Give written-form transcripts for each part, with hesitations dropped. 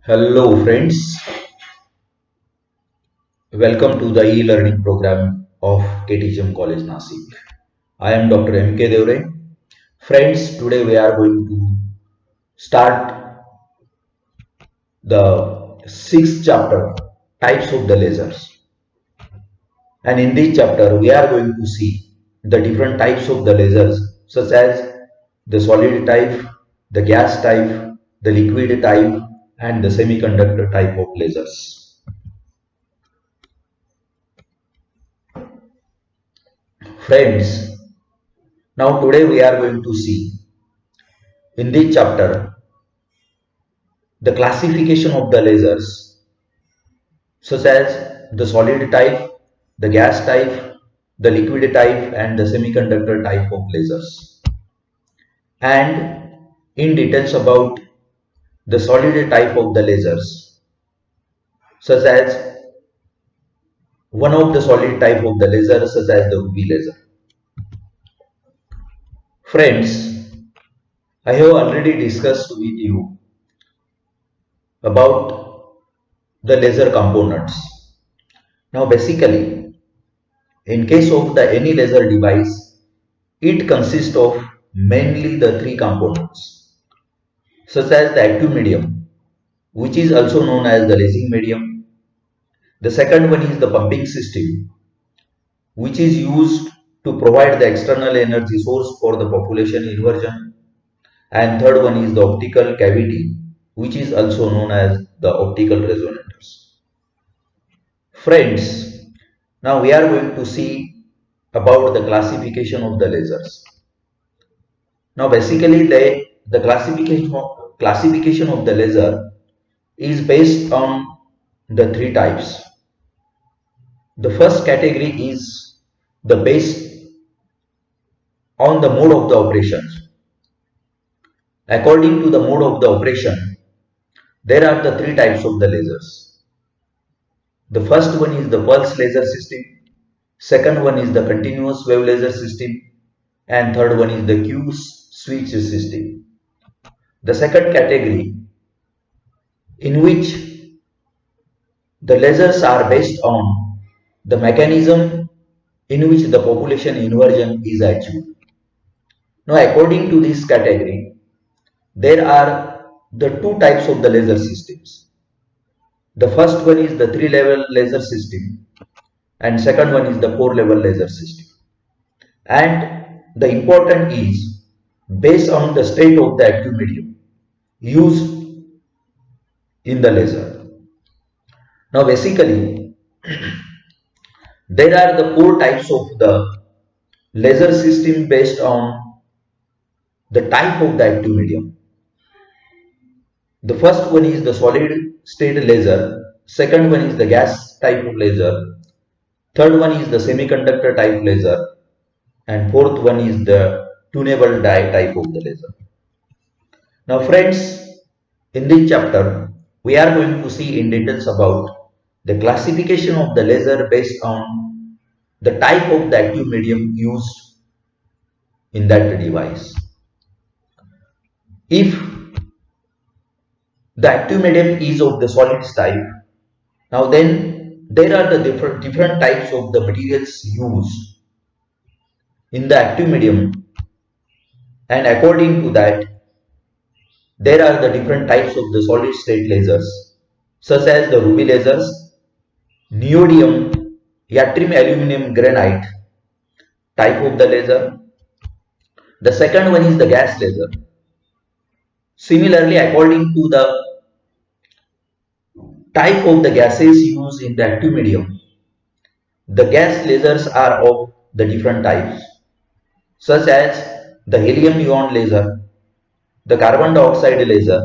Hello friends, welcome to the e-learning program of KTHM College Nasik. I am Dr. M.K. Deore. Friends, today we are going to start the sixth chapter, types of the lasers. And in this chapter we are going to see the different types of the lasers such as the solid type, the gas type, the liquid type and the semiconductor type of lasers. Friends, now today we are going to see in this chapter the classification of the lasers such as the solid type, the gas type, the liquid type and the semiconductor type of lasers, and in details about the solid type of the lasers such as one of the solid type of the laser such as the UV laser. Friends, I have already discussed with you about the laser components. Now basically, in case of the any laser device, it consists of mainly the three components such as the active medium, which is also known as the lasing medium. The second one is the pumping system, which is used to provide the external energy source for the population inversion. And third one is the optical cavity, which is also known as the optical resonators. Friends, now we are going to see about the classification of the lasers. Now basically the classification of the laser is based on the three types. The first category is the based on the mode of the operation. According to the mode of the operation, there are the three types of the lasers. The first one is the pulse laser system, second one is the continuous wave laser system, and third one is the Q switch system. The second category, in which the lasers are based on the mechanism in which the population inversion is achieved. Now according to this category, there are the two types of the laser systems. The first one is the 3-level laser system and second one is the 4-level laser system. And the important is based on the state of the active medium used in the laser. Now basically there are the 4 types of the laser system based on the type of the active medium. The first one is the solid state laser, second one is the gas type of laser, third one is the semiconductor type laser, and fourth one is the tunable dye type of the laser. Now friends, in this chapter we are going to see in details about the classification of the laser based on the type of the active medium used in that device. If the active medium is of the solid type, now then there are the different types of the materials used in the active medium, and according to that there are the different types of the solid state lasers such as the ruby lasers, neodymium, yttrium aluminum granite type of the laser. The second one is the gas laser. Similarly, according to the type of the gases used in the active medium, the gas lasers are of the different types such as the helium ion laser, the carbon dioxide laser,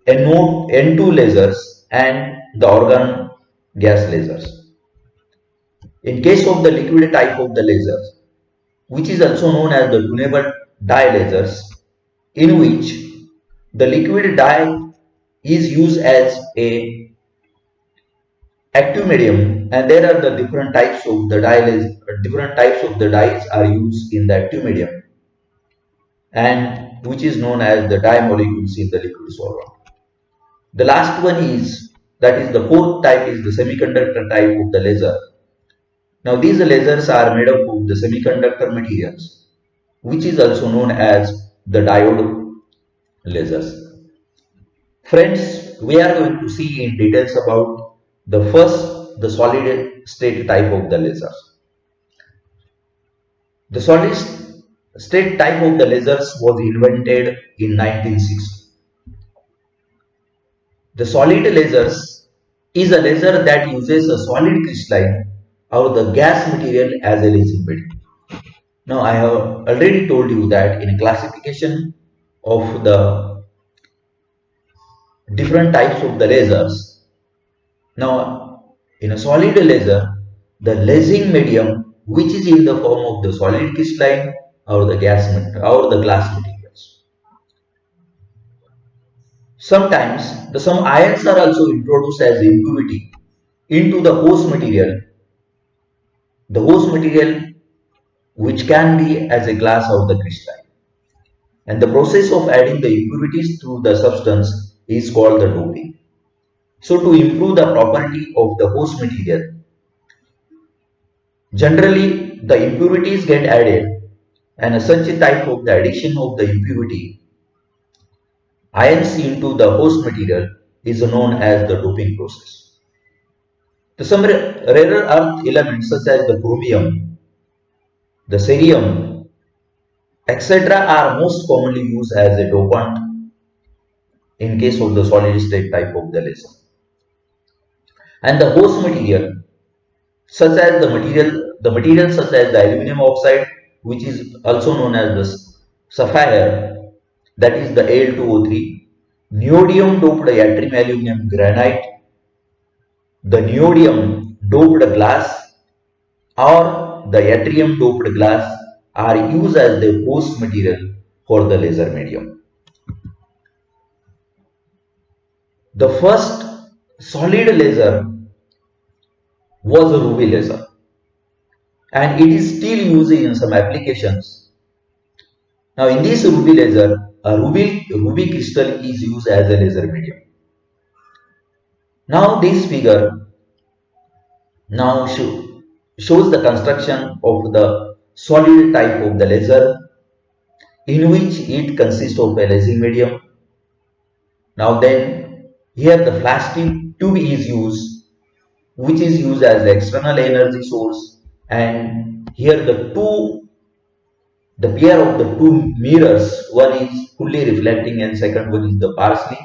N2 lasers and the organ gas lasers. In case of the liquid type of the lasers, which is also known as the tunable dye lasers, in which the liquid dye is used as a active medium, and there are the different types of the dyes are used in the active medium, and which is known as the dye molecules in the liquid solvent. The last one is, that is the fourth type, is the semiconductor type of the laser. Now these lasers are made up of the semiconductor materials, which is also known as the diode lasers. Friends, we are going to see in details about the solid state type of the lasers. The solid state type of the lasers was invented in 1960. The solid lasers is a laser that uses a solid crystalline or the gas material as a lasing medium. Now I have already told you that in classification of the different types of the lasers. Now in a solid laser, the lasing medium which is in the form of the solid crystalline or the gas or the glass materials. Sometimes some ions are also introduced as impurity into the host material. The host material which can be as a glass or the crystalline. And the process of adding the impurities to the substance is called the doping. So to improve the property of the host material, generally the impurities get added, and such a type of the addition of the impurity ions into the host material is known as the doping process. Some rarer earth elements such as the chromium, the cerium, etc. are most commonly used as a dopant in case of the solid state type of the laser. And the host material, such as the material such as the aluminum oxide, which is also known as the sapphire, that is the Al2O3, neodymium doped yttrium aluminum granite, the neodymium doped glass, or the yttrium doped glass are used as the host material for the laser medium. The first solid laser was a ruby laser, and it is still used in some applications. Now in this ruby laser, a ruby crystal is used as a laser medium. Now this figure now shows the construction of the solid type of the laser, in which it consists of a lasing medium. Now then, here the flash tube is used, which is used as the external energy source, and here the pair of the two mirrors, one is fully reflecting and second one is the partially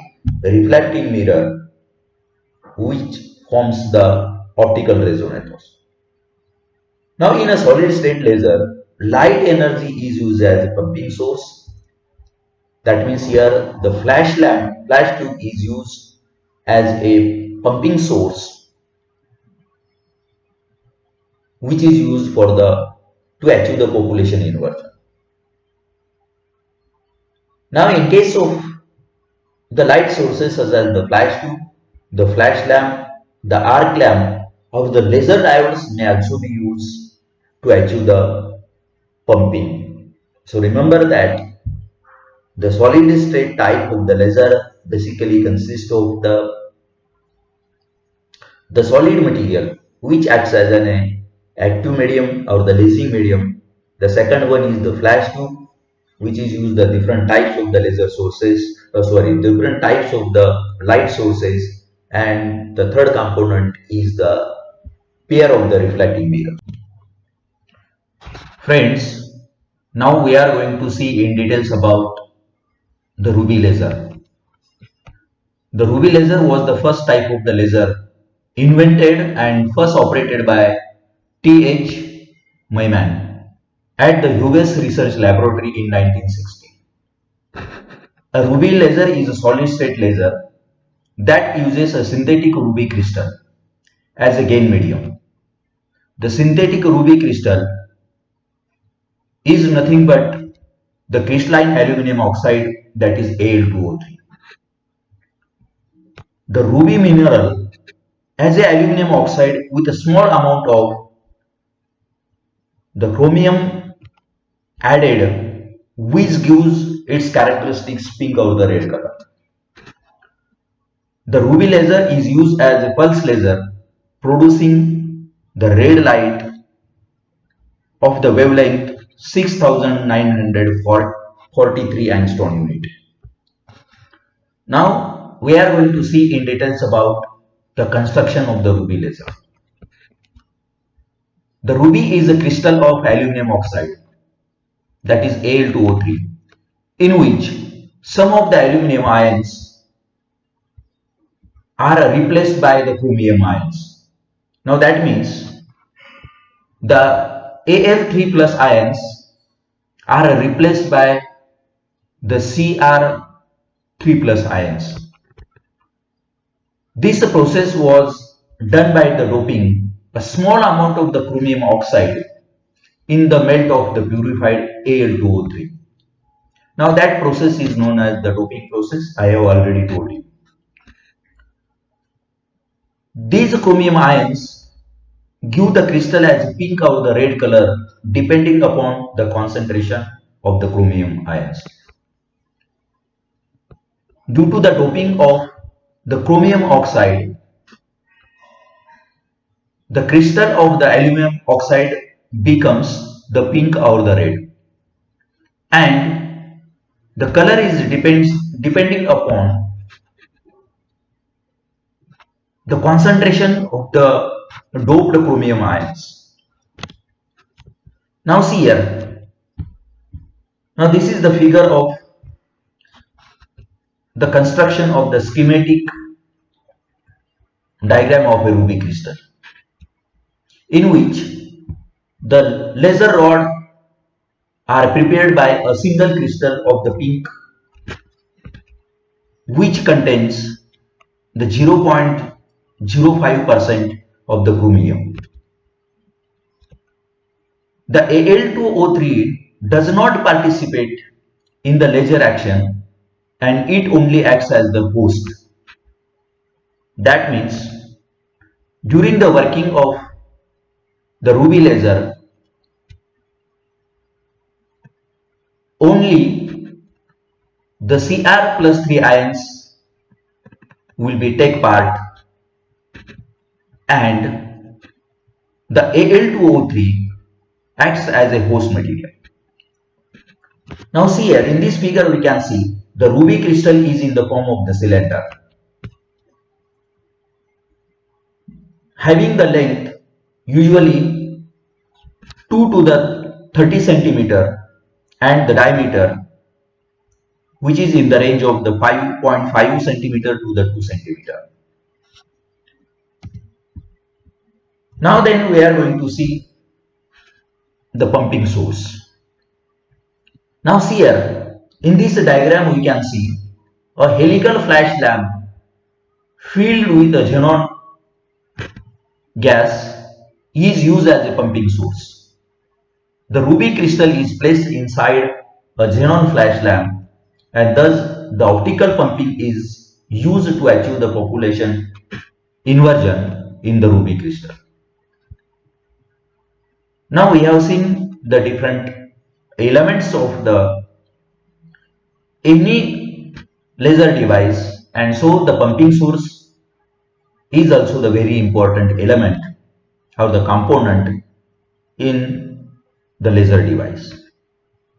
reflecting mirror, which forms the optical resonators. Now in a solid state laser, light energy is used as a pumping source. That means here the flash tube is used as a pumping source, which is used to achieve the population inversion. Now in case of the light sources such as the flash tube, the flash lamp, the arc lamp, or the laser diodes may also be used to achieve the pumping. So remember that the solid state type of the laser basically consists of the solid material which acts as an active medium or the lasing medium. The second one is the flash tube, which is used the different types of the laser sources, different types of the light sources, and the third component is the pair of the reflecting mirror. Friends, now we are going to see in details about the ruby laser. The ruby laser was the first type of the laser invented and first operated by T.H.B.Sc at the US Research Laboratory in 1960. A ruby laser is a solid state laser that uses a synthetic ruby crystal as a gain medium. The synthetic ruby crystal is nothing but the crystalline aluminum oxide, that is Al2O3. The ruby mineral has a aluminum oxide with a small amount of the chromium added, which gives its characteristics pink or the red color. The ruby laser is used as a pulse laser, producing the red light of the wavelength 6943 angstrom unit. Now we are going to see in details about the construction of the ruby laser. The ruby is a crystal of aluminum oxide, that is Al2O3, in which some of the aluminum ions are replaced by the chromium ions. Now that means the Al3 plus ions are replaced by the Cr3 plus ions. This process was done by the doping a small amount of the chromium oxide in the melt of the purified Al2O3. Now that process is known as the doping process. I have already told you. These chromium ions give the crystal as pink or the red color depending upon the concentration of the chromium ions. Due to the doping of the chromium oxide, the crystal of the aluminum oxide becomes the pink or the red, and the color is depending upon the concentration of the doped chromium ions. Now see here. Now this is the figure of the construction of the schematic diagram of a ruby crystal, in which the laser rod are prepared by a single crystal of the pink, which contains the 0.05% of the chromium. The Al2O3 does not participate in the laser action, and it only acts as the host. That means during the working of the ruby laser, only the Cr plus 3 ions will be take part, and the Al2O3 acts as a host material. Now see here, in this figure we can see the ruby crystal is in the form of the cylinder, having the length usually 2 to the 30 centimeter and the diameter which is in the range of the 5.5 centimeter to the 2 centimeter. Now then we are going to see the pumping source. Now see here, in this diagram we can see a helical flash lamp filled with a xenon gas is used as a pumping source. The ruby crystal is placed inside a xenon flash lamp, and thus the optical pumping is used to achieve the population inversion in the ruby crystal. Now we have seen the different elements of the any laser device, and so the pumping source is also the very important element or the component in the laser device.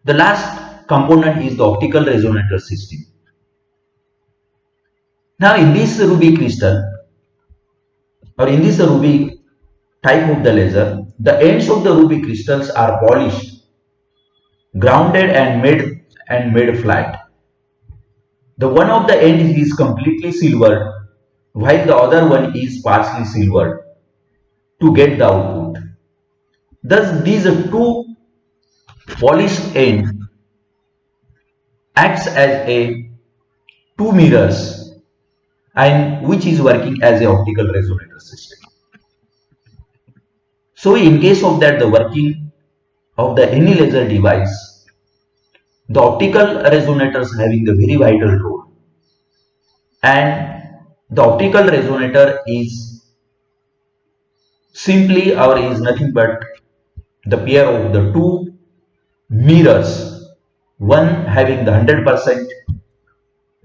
The last component is the optical resonator system. Now in this ruby crystal or in this ruby type of the laser, the ends of the ruby crystals are polished, grounded and made flat. The one of the ends is completely silvered, while the other one is partially silvered to get the output. Thus these two polished ends acts as a two mirrors, and which is working as a optical resonator system. So in case of that, the working of the any laser device, the optical resonators having the very vital role, and the optical resonator is simply or is nothing but the pair of the two mirrors, one having the 100%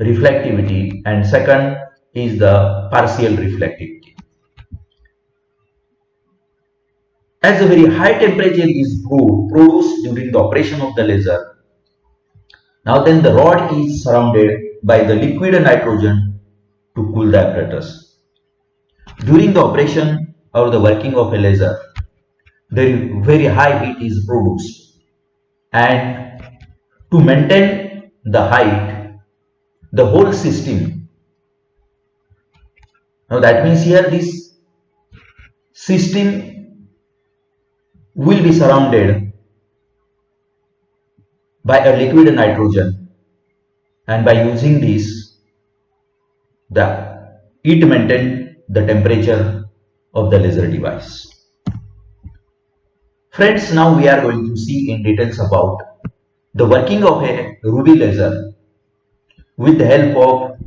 reflectivity and second is the partial reflectivity. As a very high temperature is produced during the operation of the laser, now then the rod is surrounded by the liquid nitrogen to cool the apparatus. During the operation or the working of a laser, very high heat is produced, and to maintain the height, the whole system, now that means here this system will be surrounded by a liquid nitrogen, and by using this it maintain the temperature of the laser device. Friends, now we are going to see in details about the working of a ruby laser with the help of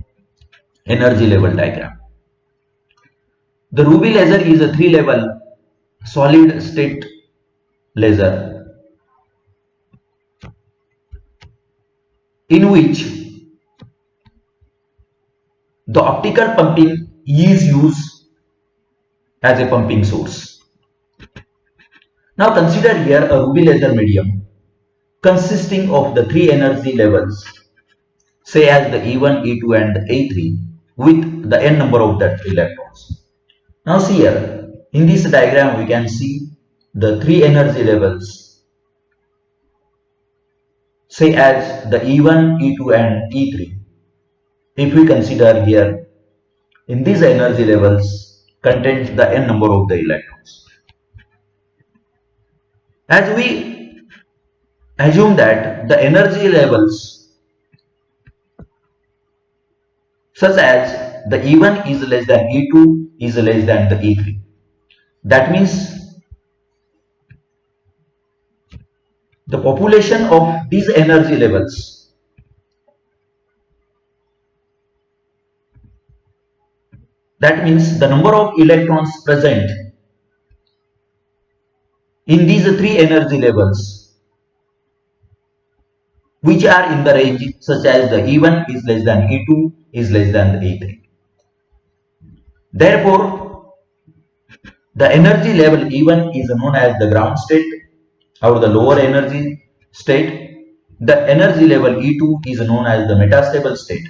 energy level diagram. The ruby laser is a 3-level solid state laser in which the optical pumping is used as a pumping source. Now consider here a ruby laser medium consisting of the 3 energy levels, say as the E1, E2 and A3, with the n number of that electrons. Now see here, in this diagram we can see the 3 energy levels, say as the E1, E2 and E3. If we consider here, in these energy levels contains the n number of the electrons. As we assume that the energy levels such as the E1 is less than E2 is less than the E3. That means the population of these energy levels that means the number of electrons present in these 3 energy levels which are in the range such as the E1 is less than E2 is less than the E3. Therefore, the energy level E1 is known as the ground state or the lower energy state. The energy level E2 is known as the metastable state,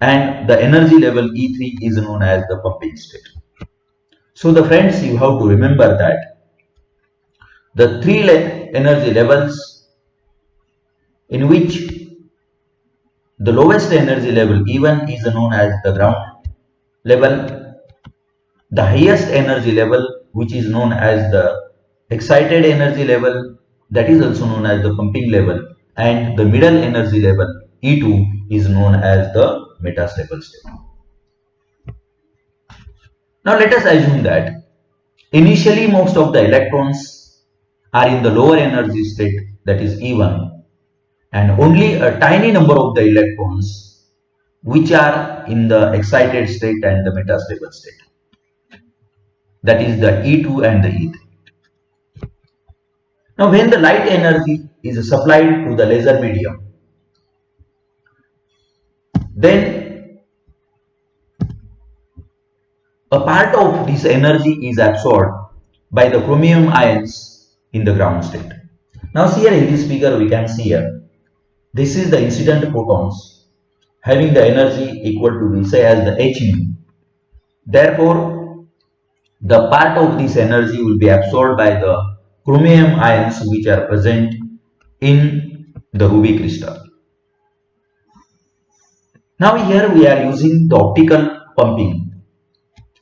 and the energy level E3 is known as the pumping state. So the friends, you have to remember that the 3 energy levels in which the lowest energy level E1 is known as the ground level, the highest energy level which is known as the excited energy level, that is also known as the pumping level, and the middle energy level E2 is known as the metastable state. Now let us assume that initially most of the electrons are in the lower energy state, that is E1, and only a tiny number of the electrons which are in the excited state and the metastable state, that is the E2 and the E3. Now when the light energy is supplied to the laser medium, then a part of this energy is absorbed by the chromium ions in the ground state. Now see here in this figure we can see here, this is the incident photons having the energy equal to, we say, as the h nu. Therefore, the part of this energy will be absorbed by the chromium ions which are present in the ruby crystal. Now here we are using the optical pumping.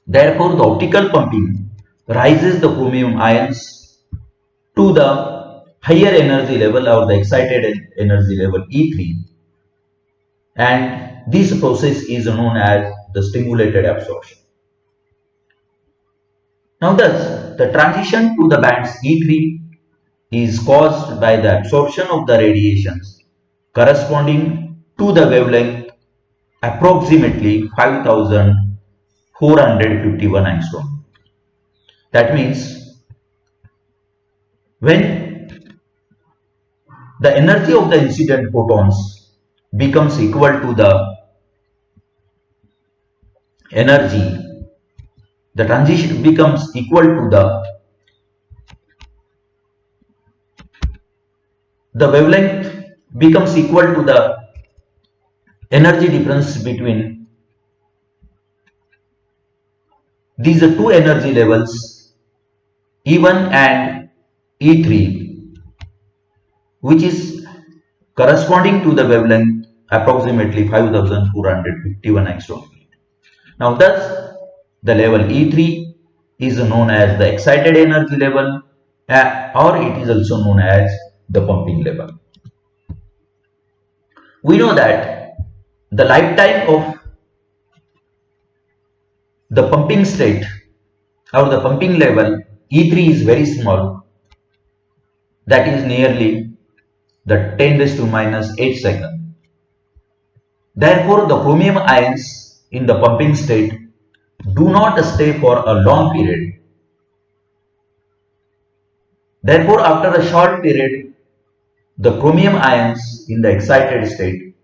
Therefore, the optical pumping rises the chromium ions to the higher energy level or the excited energy level E3, and this process is known as the stimulated absorption. Now thus, the transition to the bands E3 is caused by the absorption of the radiations corresponding to the wavelength approximately 5451 angstrom. That means when the energy of the incident photons becomes equal to the energy, the transition becomes equal to the wavelength becomes equal to the energy difference between these two energy levels E1 and E3, which is corresponding to the wavelength approximately 5451 angstrom. Now thus the level E3 is known as the excited energy level, or it is also known as the pumping level. We know that the lifetime of the pumping state or the pumping level E3 is very small, that is nearly the 10 raised to minus 8 second. Therefore, the chromium ions in the pumping state do not stay for a long period. Therefore, after a short period, the chromium ions in the excited state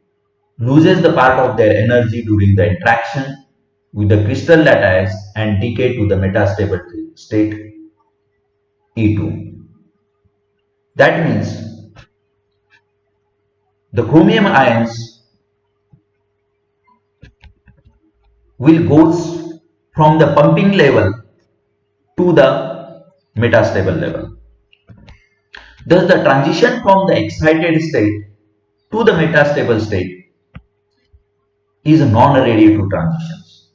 loses the part of their energy during the interaction with the crystal lattice and decay to the metastable state E2. That means the chromium ions will goes from the pumping level to the metastable level. Thus, the transition from the excited state to the metastable state is non-radiative transitions.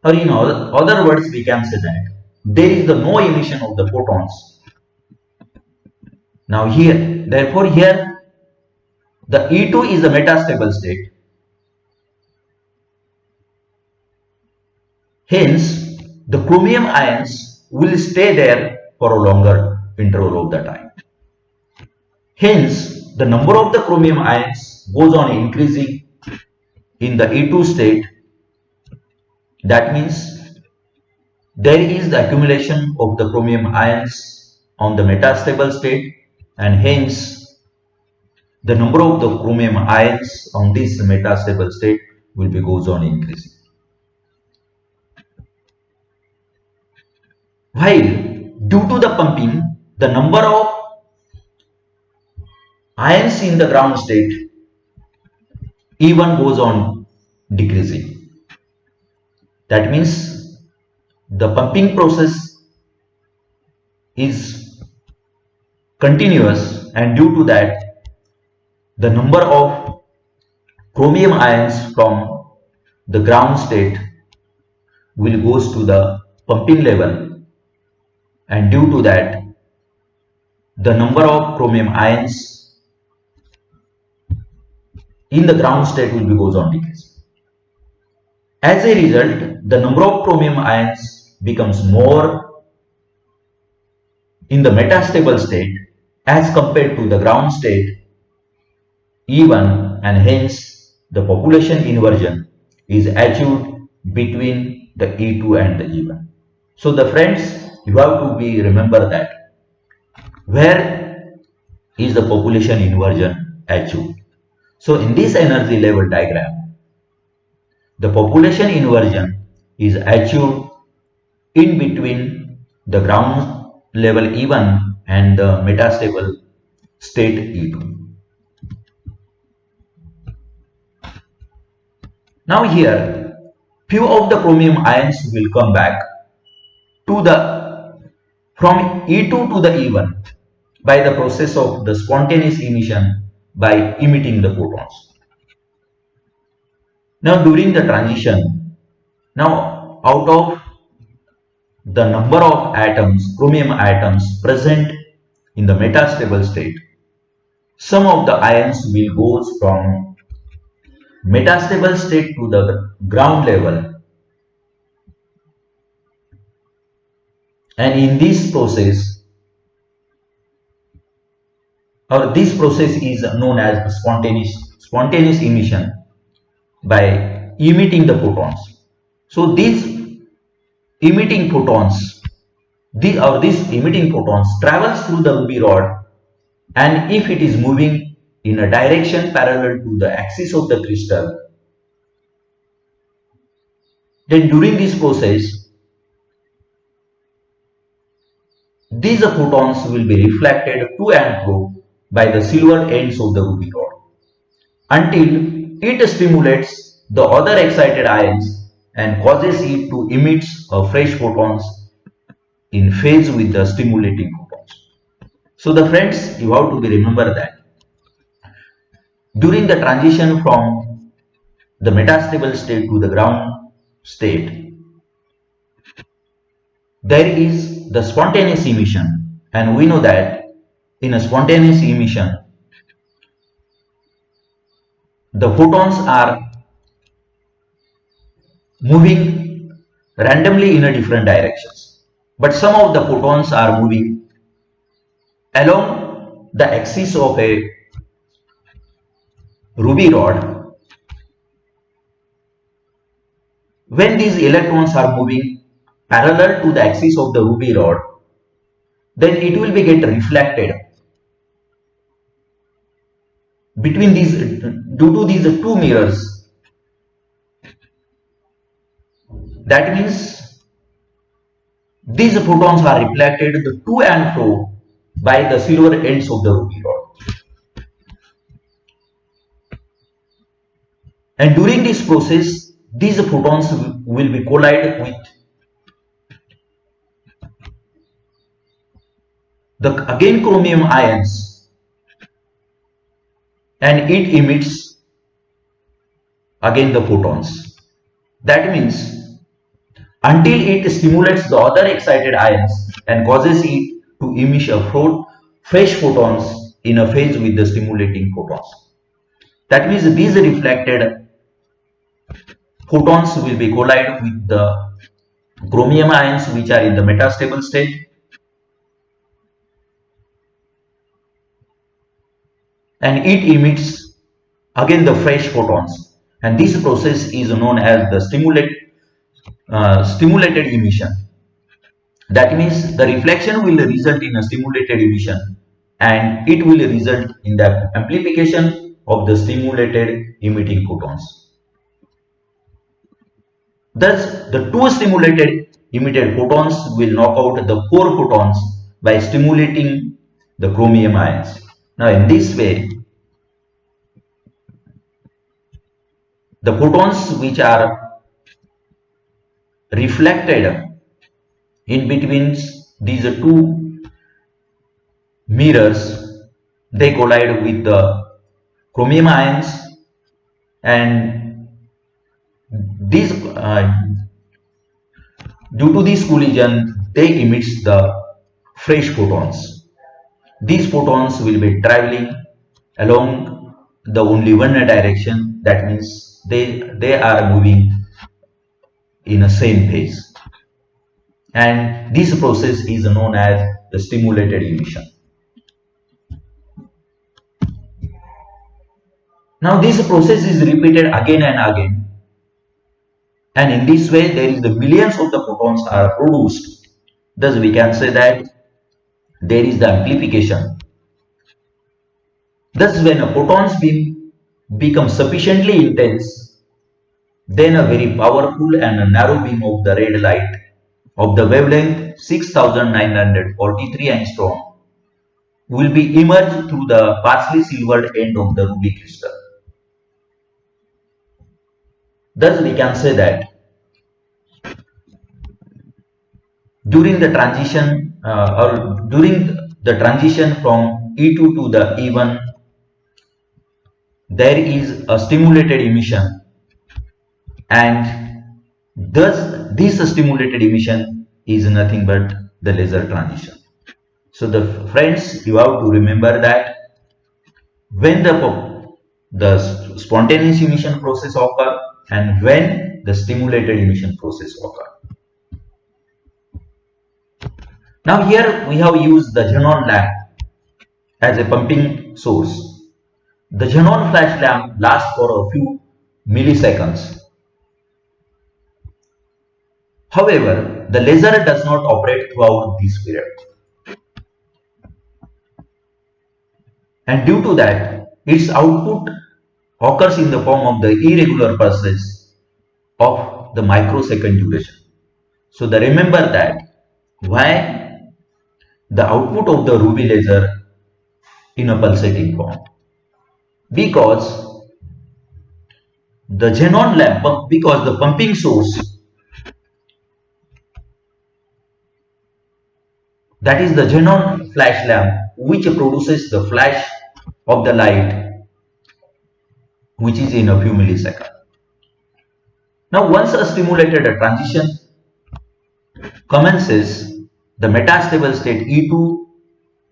Or in other words, we can say that there is no emission of the photons. Now here, therefore here, the E2 is the metastable state. Hence, the chromium ions will stay there for a longer interval of the time. Hence, the number of the chromium ions goes on increasing in the E2 state. That means there is the accumulation of the chromium ions on the metastable state, and hence the number of the chromium ions on this metastable state will be goes on increasing. While due to the pumping, the number of ions in the ground state E1 goes on decreasing. That means the pumping process is continuous, and due to that the number of chromium ions from the ground state will goes to the pumping level, and due to that the number of chromium ions in the ground state will be goes on decreasing. As a result, the number of chromium ions becomes more in the metastable state as compared to the ground state E1, and hence the population inversion is achieved between the E2 and the E1. So the friends, you have to be remember that where is the population inversion achieved. So in this energy level diagram, the population inversion is achieved in between the ground level E1 and the metastable state E2. Now here, few of the chromium ions will come back to from E2 to the E1 by the process of the spontaneous emission by emitting the photons. Now during the transition, now out of the number of atoms, chromium atoms present in the metastable state, some of the ions will goes from metastable state to the ground level, and in this process, or this process is known as spontaneous emission by emitting the photons. So these emitting photons, these emitting photons travels through the ruby rod, and if it is moving in a direction parallel to the axis of the crystal, Then during this process, these photons will be reflected to and fro by the silver ends of the ruby rod until it stimulates the other excited ions and causes it to emit a fresh photons in phase with the stimulating photons. So the friends, you have to be remember that during the transition from the metastable state to the ground state, there is the spontaneous emission, and we know that in a spontaneous emission the photons are moving randomly in a different directions, but some of the photons are moving along the axis of a ruby rod. When these electrons are moving parallel to the axis of the ruby rod, then it will be get reflected between these due to these two mirrors. That means these photons are reflected to and fro by the silver ends of the ruby rod. And during this process, these photons will be collide with the again chromium ions, and it emits again the photons. That means until it stimulates the other excited ions and causes it to emit a fresh photons in a phase with the stimulating photons. That means these reflected photons will be collide with the chromium ions which are in the metastable state, and it emits again the fresh photons, and this process is known as the stimulated emission. That means the reflection will result in a stimulated emission, and it will result in the amplification of the stimulated emitting photons. Thus, the two stimulated emitted photons will knock out the 4 photons by stimulating the chromium ions. Now, in this way, the photons which are reflected in between these two mirrors, they collide with the chromium ions, and these due to this collision they emit the fresh photons. These photons will be traveling along the only one direction, that means they are moving in a same phase, and this process is known as the stimulated emission. Now this process is repeated again and again, and in this way there is the millions of the photons are produced. Thus we can say that there is the amplification. Thus when a photon's beam becomes sufficiently intense, then a very powerful and a narrow beam of the red light of the wavelength 6943 angstrom will be emerged through the partially silvered end of the ruby crystal. Thus we can say that during the transition from E2 to the E1, there is a stimulated emission, and thus this stimulated emission is nothing but the laser transition. So the friends, you have to remember that when the spontaneous emission process occur and when the stimulated emission process occur. Now here we have used the xenon lamp as a pumping source. The xenon flash lamp lasts for a few milliseconds. However, the laser does not operate throughout this period. And due to that, its output occurs in the form of the irregular pulses of the microsecond duration. So remember that why the output of the ruby laser in a pulsating form, because the xenon lamp, because the pumping source, that is the xenon flash lamp, which produces the flash of the light, which is in a few milliseconds. Now once a stimulated transition commences, the metastable state E2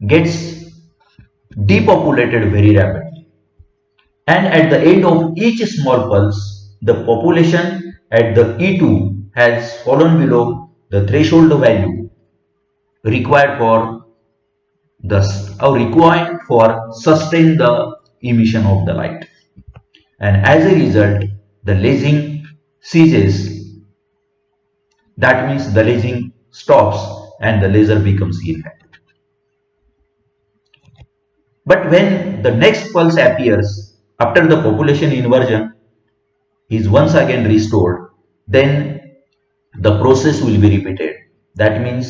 gets depopulated very rapidly, and at the end of each small pulse, the population at the E2 has fallen below the threshold value required for sustain the emission of the light, and as a result the lasing ceases. That means the lasing stops and the laser becomes inactive. But when the next pulse appears after the population inversion is once again restored, then the process will be repeated. That means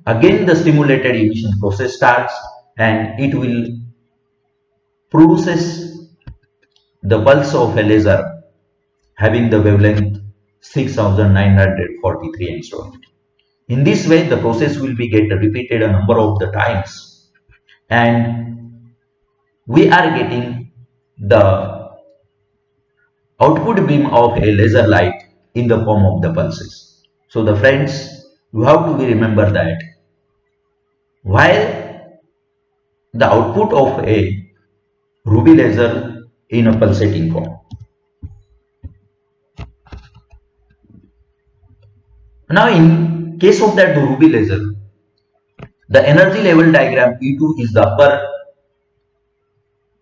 again the stimulated emission process starts, and it will produces the pulse of a laser having the wavelength 6943 angstrom. In this way, the process will be get repeated a number of the times, and we are getting the output beam of a laser light in the form of the pulses. So the friends, you have to remember that while the output of a ruby laser in a pulsating form. Now in case of that the ruby laser, the energy level diagram E2 is the upper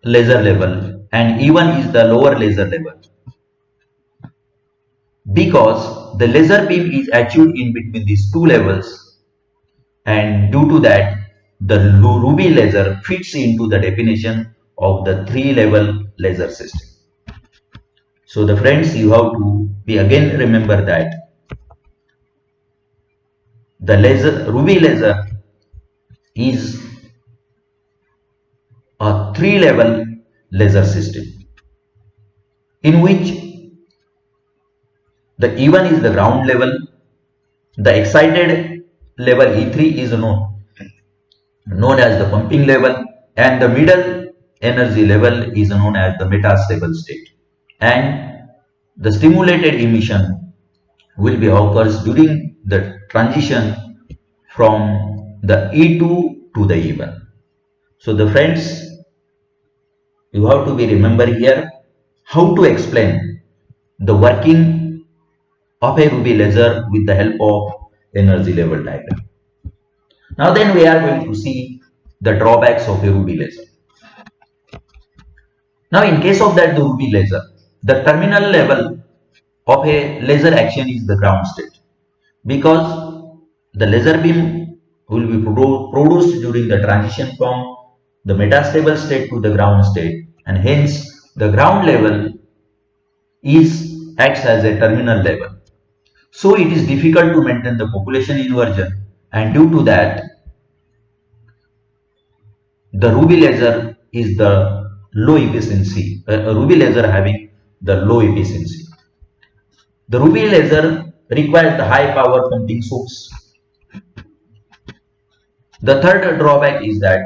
laser level and E1 is the lower laser level, because the laser beam is achieved in between these two levels, and due to that the ruby laser fits into the definition of the 3-level laser system. So the friends, you have to be again remember that the ruby laser is a 3-level laser system in which the E1 is the ground level, the excited level E3 is known as the pumping level, and the middle energy level is known as the metastable state, and the stimulated emission will be occurs during the transition from the E2 to the E1. So the friends, you have to be remember here how to explain the working of a ruby laser with the help of energy level diagram. Now then we are going to see the drawbacks of a ruby laser. Now in case of that the ruby laser, the terminal level of a laser action is the ground state, because the laser beam will be produced during the transition from the metastable state to the ground state, and hence the ground level acts as a terminal level. So it is difficult to maintain the population inversion, and due to that the ruby laser is the low efficiency, a ruby laser having the low efficiency. The ruby laser requires the high power pumping source. The third drawback is that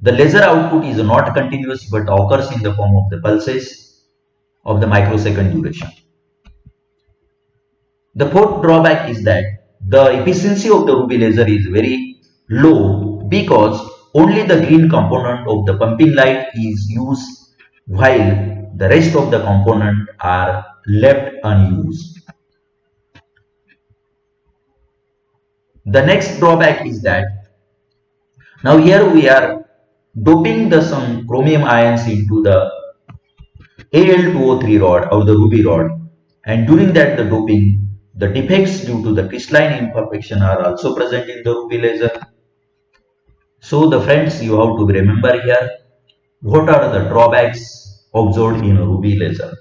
the laser output is not continuous but occurs in the form of the pulses of the microsecond duration. The fourth drawback is that the efficiency of the ruby laser is very low, because only the green component of the pumping light is used while the rest of the component are left unused. The next drawback is that now here we are doping some chromium ions into the Al2O3 rod or the ruby rod, and during that the doping, the defects due to the crystalline imperfection are also present in the ruby laser. So the friends, you have to remember here what are the drawbacks observed in a ruby laser.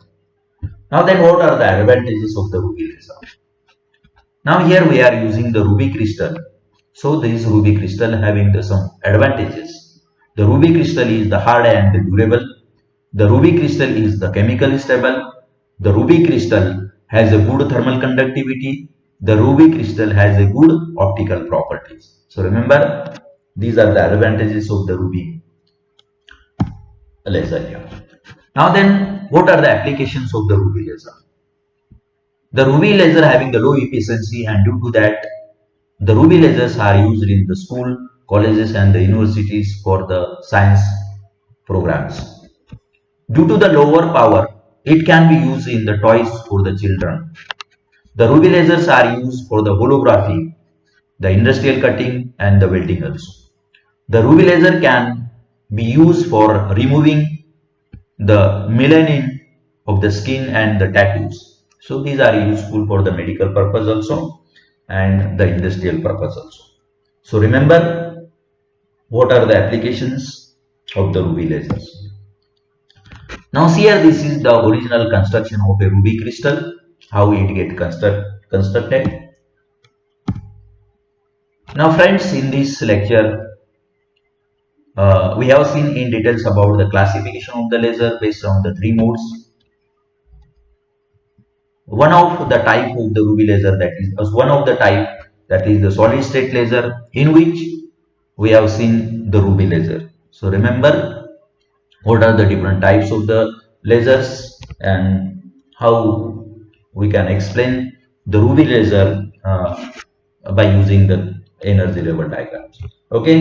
Now then, what are the advantages of the ruby laser? Now here we are using the ruby crystal. So this ruby crystal having some advantages. The ruby crystal is the hard and durable. The ruby crystal is the chemical stable. The ruby crystal has a good thermal conductivity. The ruby crystal has a good optical properties. So remember, these are the advantages of the ruby laser here. Now then, what are the applications of the ruby laser? The ruby laser having the low efficiency, and due to that the ruby lasers are used in the school, colleges and the universities for the science programs. Due to the lower power, it can be used in the toys for the children. The ruby lasers are used for the holography, the industrial cutting and the welding also. The ruby laser can be used for removing the melanin of the skin and the tattoos. So these are useful for the medical purpose also and the industrial purpose also. So remember, what are the applications of the ruby lasers? Now see here, this is the original construction of a ruby crystal, how it get constructed. Now friends, in this lecture we have seen in details about the classification of the laser based on the three modes. One of the type of the ruby laser, that is one of the type, that is the solid state laser, in which we have seen the ruby laser. So remember, what are the different types of the lasers and how we can explain the ruby laser by using the energy level diagrams. Okay.